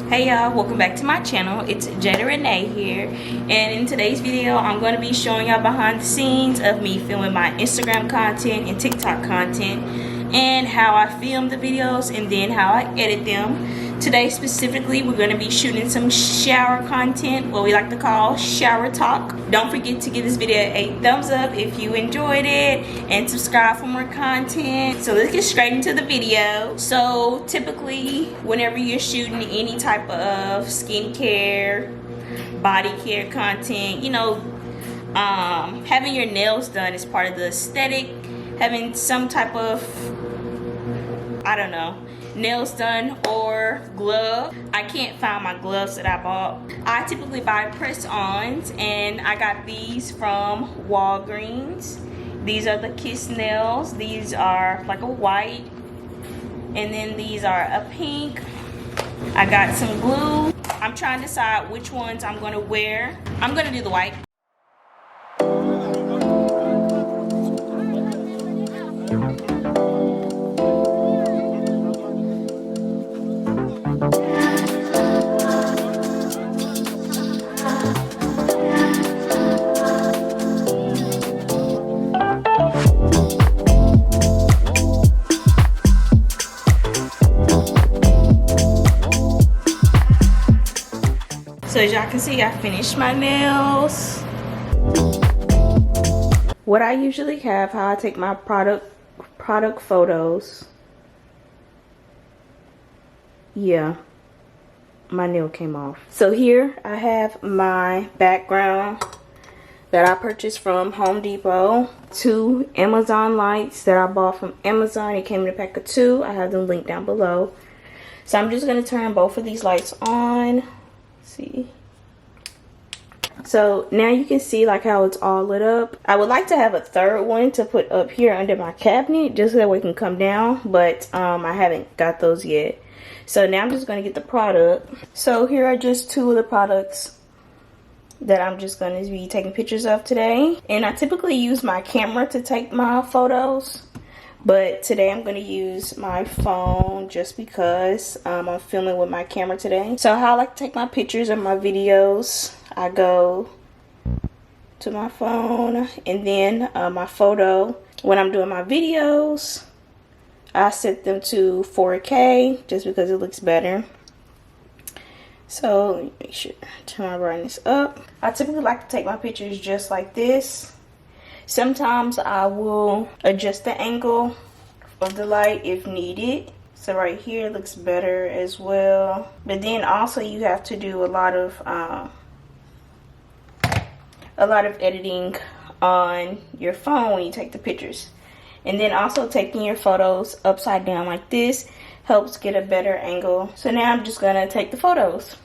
Hey y'all, welcome back to my channel. It's Jada Renee here, and in today's video I'm going to be showing y'all behind the scenes of me filming my Instagram content and TikTok content, and how I film the videos and then how I edit them. Today specifically we're going to be shooting some shower content, what we like to call shower talk. Don't forget to give this video a thumbs up if you enjoyed it, and subscribe for more content. So let's get straight into the video. So typically whenever you're shooting any type of skincare, body care content, you know, having your nails done is part of the aesthetic. Having some type of, I don't know, nails done or glove. I can't find my gloves that I bought. I typically buy press-ons, and I got these from Walgreens. These are the Kiss nails. These are like a white, and then these are a pink. I got some glue. I'm trying to decide which ones I'm gonna wear. I'm gonna do the white. So as y'all can see, I finished my nails. What I usually have, how I take my product photos. Yeah, my nail came off. So here I have my background that I purchased from Home Depot. 2 Amazon lights that I bought from Amazon. It came in a pack of 2. I have them linked down below. So I'm just going to turn both of these lights on. See, so now you can see like how it's all lit up. I would like to have a third one to put up here under my cabinet, just so that way it can come down, but I haven't got those yet. So now I'm just going to get the product. So here are just 2 of the products that I'm just going to be taking pictures of today. And I typically use my camera to take my photos, but today I'm going to use my phone just because I'm filming with my camera today. So how I like to take my pictures and my videos, I go to my phone, and then my photo, when I'm doing my videos, I set them to 4K just because it looks better. So make sure to turn my brightness up. I typically like to take my pictures just like this. Sometimes I will adjust the angle of the light if needed. So right here looks better as well. But then also you have to do a lot of editing on your phone when you take the pictures. And then also taking your photos upside down like this helps get a better angle. So now I'm just gonna take the photos.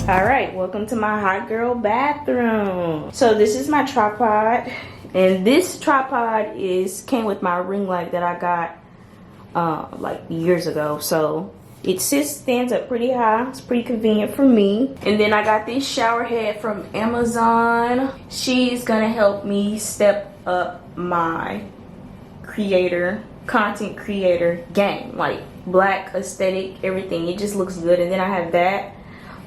Alright, welcome to my hot girl bathroom. So this is my tripod, and this tripod came with my ring light that I got like years ago. So it stands up pretty high. It's pretty convenient for me. And then I got this shower head from Amazon. She's gonna help me step up my content creator game, like black aesthetic, everything. It just looks good. And then I have that.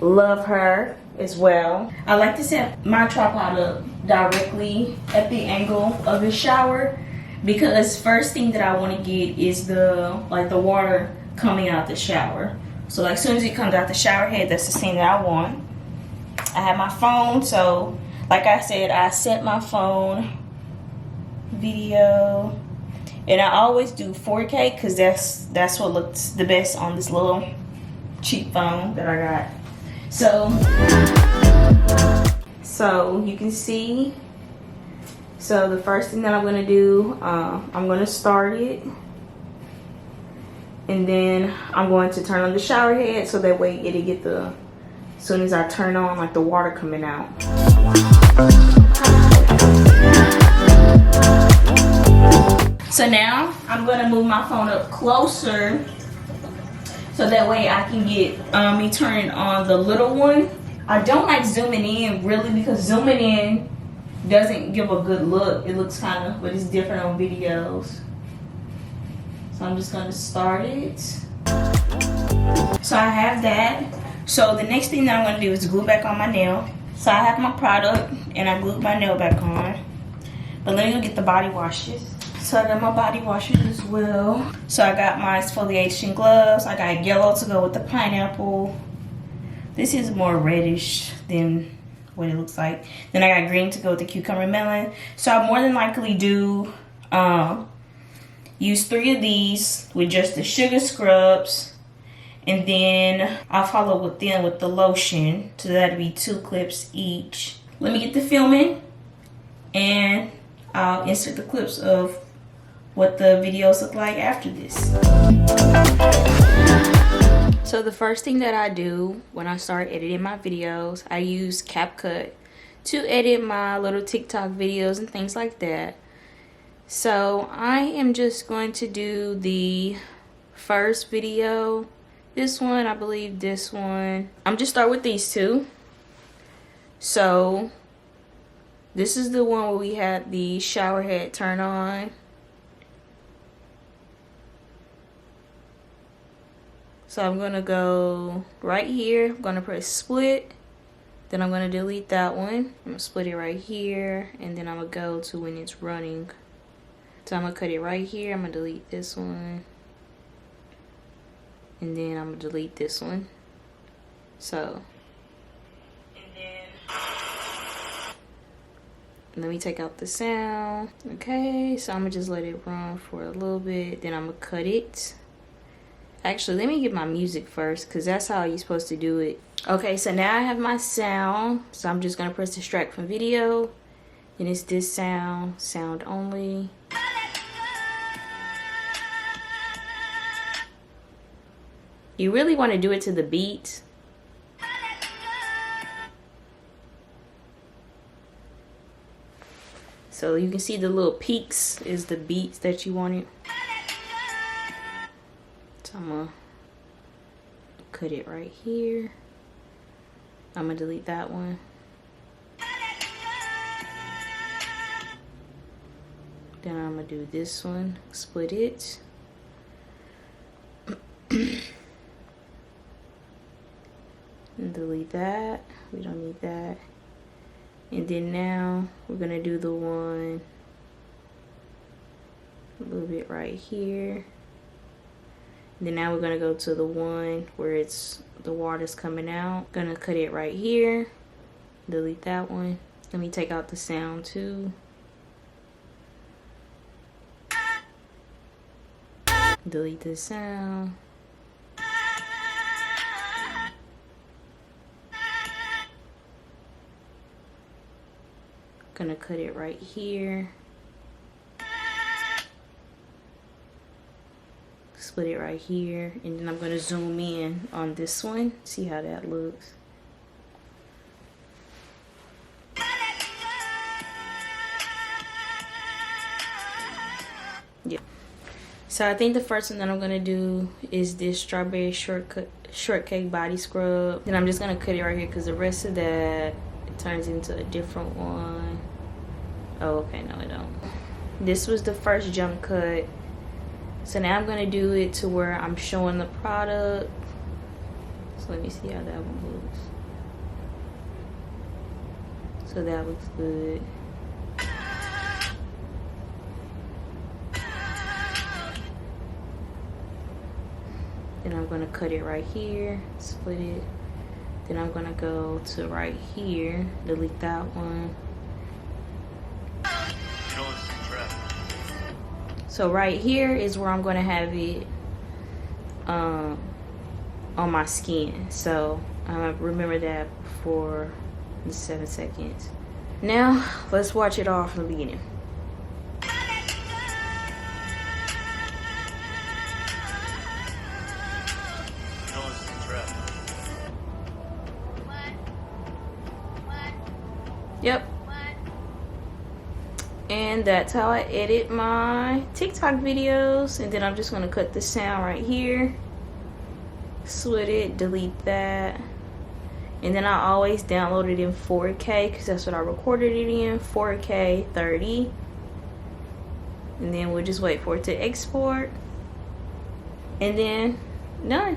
Love her as well. I like to set my tripod up directly at the angle of the shower, because first thing that I want to get is the water coming out the shower. So like as soon as it comes out the shower head, that's the scene that I want. I have my phone, so like I said, I set my phone video, and I always do 4K because that's what looks the best on this little cheap phone that I got. So you can see, so the first thing that I'm going to do, I'm going to start it, And then I'm going to turn on the shower head so that way it'll get the, as soon as I turn on, like the water coming out. So now I'm gonna move my phone up closer so that way I can get me turning on the little one. I don't like zooming in really because zooming in doesn't give a good look. It looks kind of, but it's different on videos. So I'm just gonna start it. So I have that. So the next thing that I'm gonna do is glue back on my nail. So I have my product and I glued my nail back on. But let me go get the body washes. So I got my body washes as well. So I got my exfoliation gloves. I got yellow to go with the pineapple. This is more reddish than what it looks like. Then I got green to go with the cucumber melon. So I more than likely do use 3 of these with just the sugar scrubs. And then I'll follow with them with the lotion. So that'll be 2 clips each. Let me get the filming and I'll insert the clips of what the videos look like after this. So the first thing that I do when I start editing my videos, I use Capcut to edit my little TikTok videos and things like that. So I am just going to do the first video. This one, I believe this one. I'm just start with these 2. So this is the one where we had the shower head turn on. So I'm gonna go right here. I'm gonna press split. Then I'm gonna delete that one. I'm gonna split it right here. And then I'm gonna go to when it's running. So I'm gonna cut it right here. I'm gonna delete this one. And then I'm gonna delete this one. So. And then let me take out the sound. Okay, so I'm gonna just let it run for a little bit. Then I'm gonna cut it. Actually, let me get my music first because that's how you're supposed to do it. Okay, so now I have my sound. So I'm just going to press extract from video. And it's this sound, sound only. You really want to do it to the beat. So you can see the little peaks is the beats that you wanted. I'm gonna cut it right here. I'm gonna delete that one. Then I'm gonna do this one, split it. And delete that. We don't need that. And then now we're gonna do the one a little bit right here. Then now we're gonna go to the one where it's the water's coming out. Gonna cut it right here. Delete that one. Let me take out the sound too. Delete the sound. Gonna cut it right here. Split it right here, and then I'm going to zoom in on this one, see how that looks. Yeah. So I think the first one that I'm going to do is this strawberry shortcake body scrub. Then I'm just going to cut it right here because the rest of that it turns into a different one. Oh, okay, no it don't. This was the first jump cut. So now I'm gonna do it to where I'm showing the product. So let me see how that one looks. So that looks good. Then I'm gonna cut it right here, split it. Then I'm gonna go to right here, delete that one. So right here is where I'm going to have it on my skin. So remember that for the 7 seconds. Now let's watch it all from the beginning. Yep. And that's how I edit my TikTok videos. And then I'm just gonna cut the sound right here, split it, delete that, and then I always download it in 4K because that's what I recorded it in, 4K 30. And then we'll just wait for it to export, and then done.